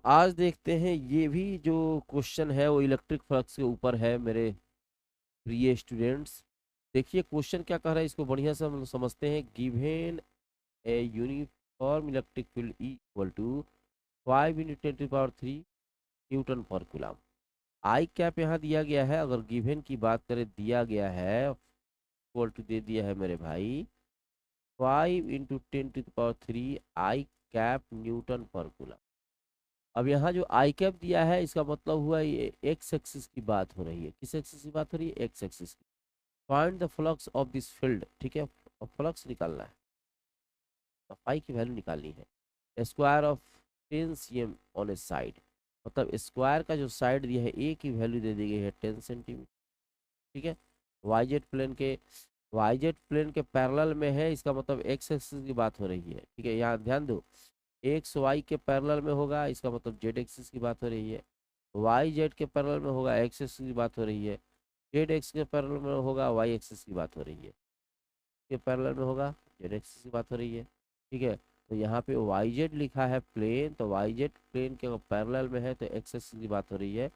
आज देखते हैं, ये भी जो क्वेश्चन है वो इलेक्ट्रिक फ्लक्स के ऊपर है मेरे प्रिय स्टूडेंट्स। देखिए क्वेश्चन क्या कह रहा है, इसको बढ़िया से हम लोग समझते हैं। Given a uniform electric field E equal to 5 × 10⁻³ newton per coulomb. I cap यहाँ दिया गया है। अगर गिवन की बात करें, दिया गया है इक्वल टू दे दिया है मेरे भाई 5 × 10⁻³ आई कैप न्यूटन पर कूलम। अब यहाँ जो आई कैप दिया है, इसका मतलब हुआ ये एक्स एक्सिस की बात हो रही है। किस एक्सिस की बात हो रही है? एक्स एक्सिस की। Find the flux of this field, ठीक है, फ्लक्स निकालना है, तो फाई की वैल्यू निकालनी है। Square of 10 cm on A side, मतलब स्क्वायर का जो साइड दिया है ए की वैल्यू दे दी गई है 10 सेंटीमीटर। ठीक है, वाईजेड प्लेन के पैरेलल में है, इसका मतलब एक्स एक्सिस की बात हो रही है। ठीक है, यहाँ ध्यान दो, एक्स वाई के पैरेलल में होगा, इसका मतलब जेड एक्सिस की बात हो रही है। वाई जेड के पैरेलल में होगा, एक्स एक्सिस की बात हो रही है। जेड एक्स के पैरेलल में होगा, वाई एक्सिस की बात हो रही है। के पैरेलल में होगा, जेड एक्सिस की बात हो रही है। ठीक है, तो यहाँ पे वाई जेड लिखा है प्लेन, तो वाई जेड प्लेन के पैरेलल में है, तो एक्स एक्सिस की बात हो रही है।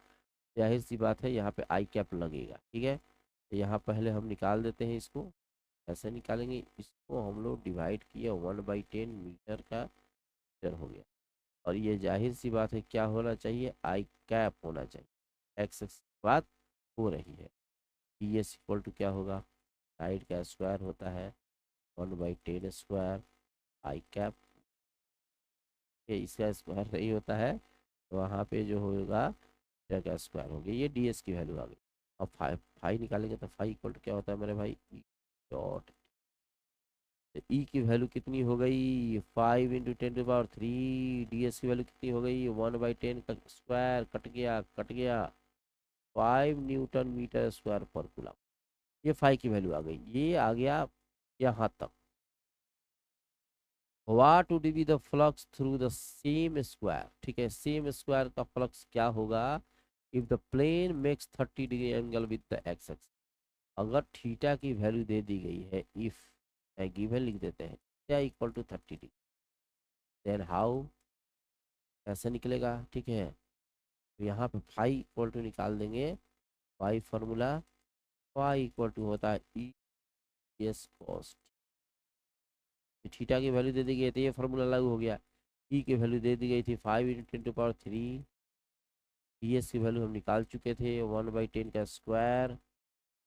जाहिर सी बात है यहाँ पे आई कैप लगेगा। ठीक है, तो यहाँ पहले हम निकाल देते हैं इसको। ऐसे निकालेंगे, इसको हम लोग डिवाइड किया 1/10 मीटर का मीटर हो गया। और ये जाहिर सी बात है क्या होना चाहिए? आई कैप होना चाहिए। एक्स एक्स की बात हो रही है। पी एस इक्वल टू क्या होगा? साइड का स्क्वायर होता है 1/10 स्क्वायर आई कैप। ये इसका स्क्वायर नहीं होता है, तो वहाँ पे जो होगा क्या क्या स्क्वायर हो गया। ये डी एस की वैल्यू आ गई। अब फाइव फाइव निकालेंगे तो फाइव इक्वल टू क्या होता है मेरे भाई? E dot. ई की वैल्यू कितनी हो गई? 5 × 10⁻³ डी एस की वैल्यू कितनी हो गई? 1/10 का स्क्वायर कट गया 5 newton metre square per coulomb. ये फाइव की वैल्यू आ गई, ये आ गया यहाँ तक। What would be the flux through the same square? ठीक है, सेम स्क्वायर का फ्लक्स क्या होगा? If the plane makes 30 degree angle with the x axis. अगर थीटा की वैल्यू दे दी गई है, इफ गिवन लिख देते हैं, theta equal to 30 degree, then how, कैसे निकलेगा? ठीक है, तो यहाँ पे फाई इक्वल टू निकाल देंगे। Phi formula, phi equal to होता है ई एस कॉस। थीटा की वैल्यू दे दी गई, तो ये फार्मूला लागू हो गया। ई की वैल्यू दे दी गई थी 5 × 10⁻³ डी एस की वैल्यू हम निकाल चुके थे 1/10 का स्क्वायर।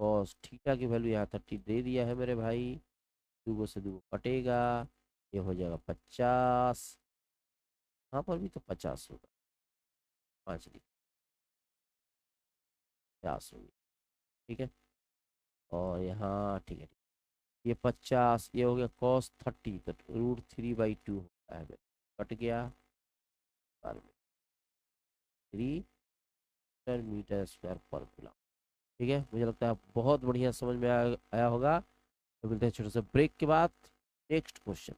कॉस थीटा की वैल्यू यहाँ 30 दे दिया है मेरे भाई। दूगो से दूगो कटेगा, ये हो जाएगा 50। यहाँ पर भी तो 50 होगा, 5 50 होगी। ठीक है, और यहाँ ठीक है, ये 50, ये हो गया cos 30, तो √3/2 होता है। कट गया, 3 मीटर स्क्वायर पर कूलम। ठीक है, मुझे लगता है बहुत बढ़िया समझ में आया होगा। तो मिलते हैं छोटे से ब्रेक के बाद। Next question.